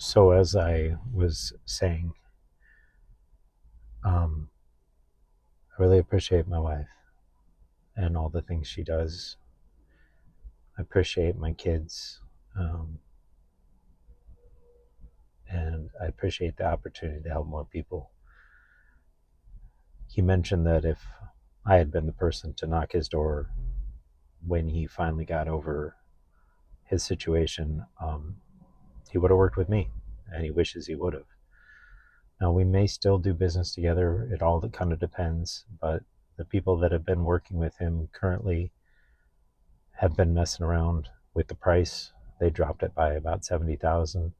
So, as I was saying, um, I really appreciate my wife and all the things she does. I appreciate my kids, um, and I appreciate the opportunity to help more people. He mentioned that if I had been the person to knock his door when he finally got over his situation, he would have worked with me, and he wishes he would have. Now, we may still do business together. It all kind of depends, but the people that have been working with him currently have been messing around with the price. They dropped it by about 70,000.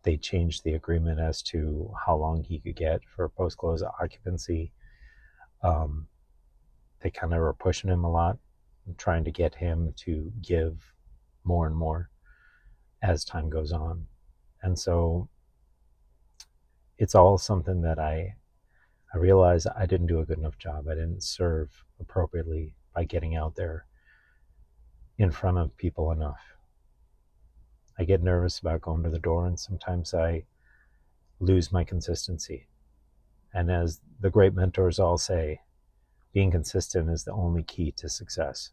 They changed the agreement as to how long he could get for post-close occupancy. Um, they kind of were pushing him a lot, trying to get him to give more and more as time goes on. And so it's all something that I realized I didn't do a good enough job. I didn't serve appropriately by getting out there in front of people enough. I get nervous about going to the door, and sometimes I lose my consistency. And as the great mentors all say, being consistent is the only key to success.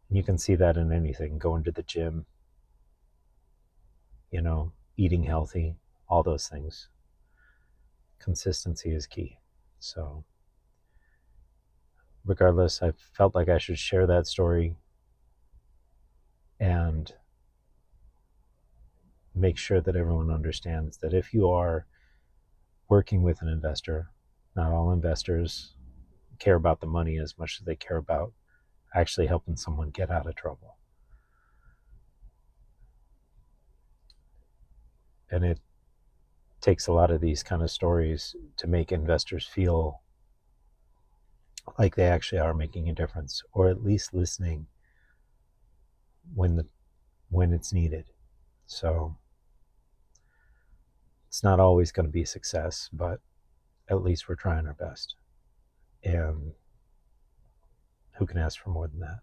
And you can see that in anything, going to the gym, eating healthy, all those things. Consistency is key. So, regardless, I felt like I should share that story and make sure that everyone understands that if you are working with an investor, not all investors care about the money as much as they care about actually helping someone get out of trouble. And it takes a lot of these kind of stories to make investors feel like they actually are making a difference, or at least listening when it's needed. So it's not always going to be success, but at least we're trying our best. And who can ask for more than that?